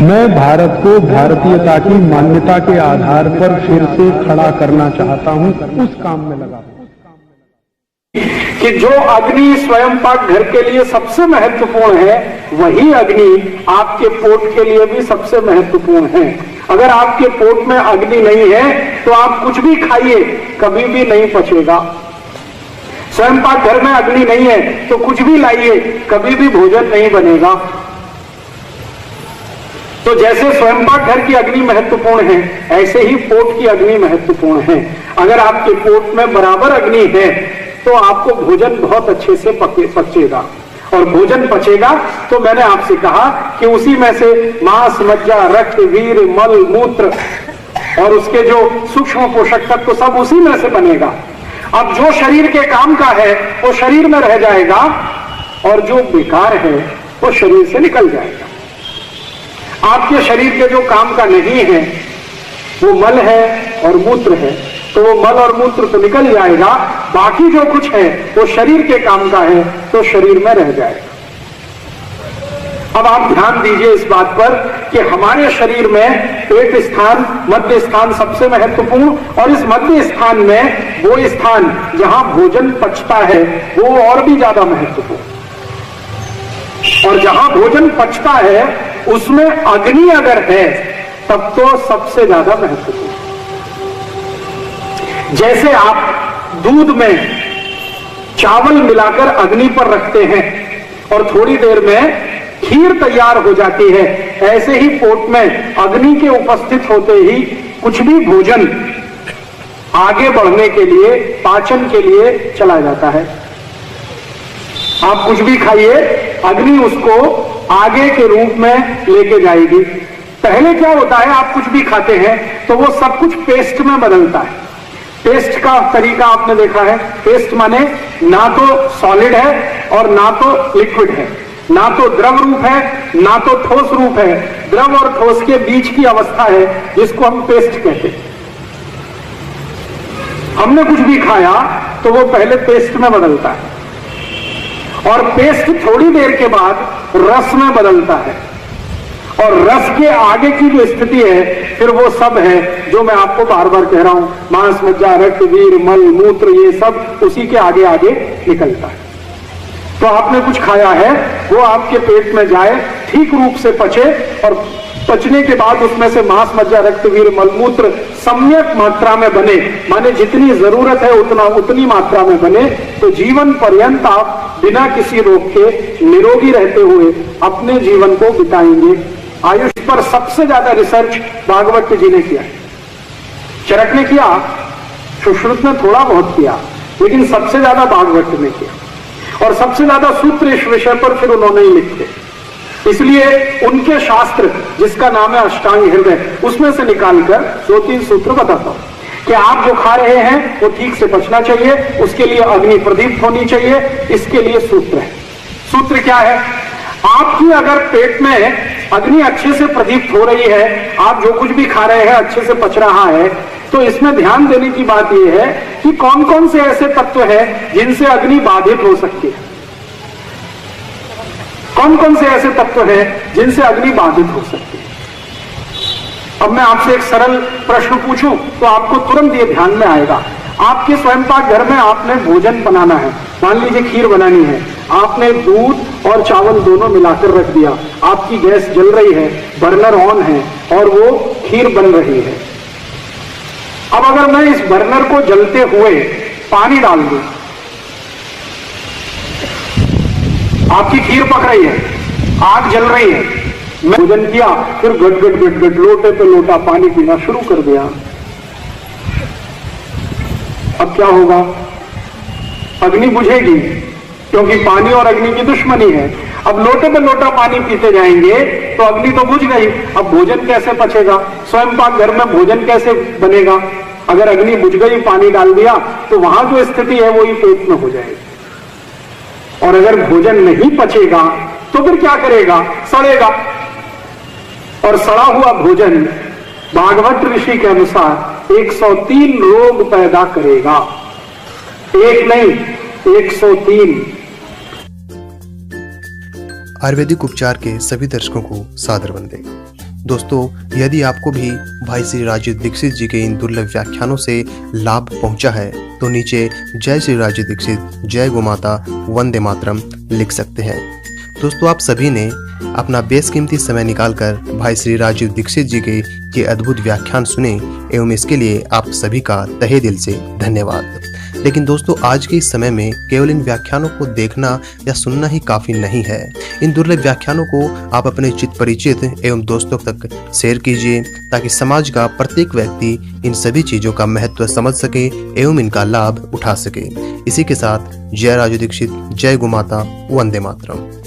मैं भारत को भारतीयता की मान्यता के आधार पर फिर से खड़ा करना चाहता हूं, उस काम में लगा कि जो अग्नि स्वयं पाक घर के लिए सबसे महत्वपूर्ण है, वही अग्नि आपके पोट के लिए भी सबसे महत्वपूर्ण है। अगर आपके पोट में अग्नि नहीं है तो आप कुछ भी खाइए, कभी भी नहीं पचेगा। स्वयं पाक घर में अग्नि नहीं है तो कुछ भी लाइए, कभी भी भोजन नहीं बनेगा। तो जैसे स्वयं पाक घर की अग्नि महत्वपूर्ण है, ऐसे ही पोट की अग्नि महत्वपूर्ण है। अगर आपके पोट में बराबर अग्नि है तो आपको भोजन बहुत अच्छे से पचेगा, और भोजन पचेगा तो मैंने आपसे कहा कि उसी में से मांस, मज्जा, रक्त, वीर, मल, मूत्र और उसके जो सूक्ष्म पोषक तत्व तो सब उसी में से बनेगा। अब जो शरीर के काम का है वो शरीर में रह जाएगा, और जो बेकार है वो शरीर से निकल जाएगा। आपके शरीर के जो काम का नहीं है वो मल है और मूत्र है, तो वो मल और मूत्र तो निकल जाएगा, बाकी जो कुछ है वो शरीर के काम का है तो शरीर में रह जाएगा। अब आप ध्यान दीजिए इस बात पर कि हमारे शरीर में पेट स्थान, मध्य स्थान सबसे महत्वपूर्ण, और इस मध्य स्थान में वो स्थान जहां भोजन पचता है वो और भी ज्यादा महत्वपूर्ण। और जहां भोजन पचता है उसमें अग्नि अगर है तब तो सबसे ज्यादा महत्वपूर्ण। जैसे आप दूध में चावल मिलाकर अग्नि पर रखते हैं और थोड़ी देर में खीर तैयार हो जाती है, ऐसे ही पोट में अग्नि के उपस्थित होते ही कुछ भी भोजन आगे बढ़ने के लिए, पाचन के लिए चला जाता है। आप कुछ भी खाइए, अग्नि उसको आगे के रूप में लेके जाएगी। पहले क्या होता है, आप कुछ भी खाते हैं तो वो सब कुछ पेस्ट में बदलता है। पेस्ट का तरीका आपने देखा है। पेस्ट माने ना तो सॉलिड है और ना तो लिक्विड है, ना तो द्रव रूप है ना तो ठोस रूप है, द्रव और ठोस के बीच की अवस्था है जिसको हम पेस्ट कहते हैं। हमने कुछ भी खाया तो वो पहले पेस्ट में बदलता है, और पेस्ट थोड़ी देर के बाद रस में बदलता है, और रस के आगे की जो स्थिति है फिर वो सब है जो मैं आपको बार बार कह रहा हूं, मांस, मज्जा, रक्त, वीर, मल, मूत्र, ये सब उसी के आगे आगे निकलता है। तो आपने कुछ खाया है वो आपके पेट में जाए, ठीक रूप से पचे, और पचने के बाद उसमें से मांस, मज्जा, रक्त, वीर, मल, मूत्र सम्यक मात्रा में बने, माने जितनी जरूरत है उतनी मात्रा में बने, तो जीवन पर्यंत आप बिना किसी रोग के निरोगी रहते हुए अपने जीवन को बिताएंगे। आयुष पर सबसे ज्यादा रिसर्च भागवत जी ने किया, चरक ने किया, सुश्रुत ने थोड़ा बहुत किया, लेकिन सबसे ज्यादा भागवत ने किया, और सबसे ज्यादा सूत्र इस विषय पर फिर उन्होंने ही लिखे। इसलिए उनके शास्त्र, जिसका नाम है अष्टांग हृदय, उसमें से निकालकर 2-3 सूत्र बताता हूं कि आप जो खा रहे हैं वो ठीक से पचना चाहिए, उसके लिए अग्नि प्रदीप्त होनी चाहिए। इसके लिए सूत्र है। सूत्र क्या है? आपकी अगर पेट में अग्नि अच्छे से प्रदीप्त हो रही है, आप जो कुछ भी खा रहे हैं अच्छे से पच रहा है, तो इसमें ध्यान देने की बात यह है कि कौन कौन से ऐसे तत्व हैं जिनसे अग्नि बाधित हो सकती है। कौन कौन से ऐसे तत्व हैं जिनसे अग्नि बाधित हो सकती है। अब मैं आपसे एक सरल प्रश्न पूछूं तो आपको तुरंत ये ध्यान में आएगा। आपके स्वयं पाक घर में आपने भोजन बनाना है, मान लीजिए खीर बनानी है, आपने दूध और चावल दोनों मिलाकर रख दिया, आपकी गैस जल रही है, बर्नर ऑन है और वो खीर बन रही है। अब अगर मैं इस बर्नर को जलते हुए पानी डाल दूं, आपकी खीर पक रही है, आग जल रही है, मैं भोजन किया, फिर गट गट गट गट लोटे पे लोटा पानी पीना शुरू कर दिया। अब क्या होगा? अग्नि बुझेगी, क्योंकि पानी और अग्नि की दुश्मनी है। अब लोटे पे लोटा पानी पीते जाएंगे तो अग्नि तो बुझ गई, अब भोजन कैसे पचेगा? स्वयं पाक घर में भोजन कैसे बनेगा? अगर अग्नि बुझ गई, पानी डाल दिया, तो वहां जो स्थिति है वो ही पेट में हो जाएगी। और अगर भोजन नहीं पचेगा तो फिर क्या करेगा? सड़ेगा। और सड़ा हुआ भोजन भागवत ऋषि के अनुसार 103 रोग पैदा करेगा। एक नहीं, 103। आयुर्वेदिक उपचार के सभी दर्शकों को सादर वंदे। दोस्तों, यदि आपको भी भाई श्री राजीव दीक्षित जी के इन दुर्लभ व्याख्यानों से लाभ पहुंचा है तो नीचे जय श्री राजीव दीक्षित, जय गोमाता, वंदे मातरम लिख सकते हैं। दोस्तों, आप सभी ने अपना बेशकीमती समय निकालकर भाई श्री राजीव दीक्षित जी के ये अद्भुत व्याख्यान सुने एवं इसके लिए आप सभी का तहे दिल से धन्यवाद। लेकिन दोस्तों, आज के इस समय में केवल इन व्याख्यानों को देखना या सुनना ही काफ़ी नहीं है। इन दुर्लभ व्याख्यानों को आप अपने चित परिचित एवं दोस्तों तक शेयर कीजिए ताकि समाज का प्रत्येक व्यक्ति इन सभी चीज़ों का महत्व समझ सके एवं इनका लाभ उठा सके। इसी के साथ जय राजीव दीक्षित, जय गोमाता, वंदे मातरम।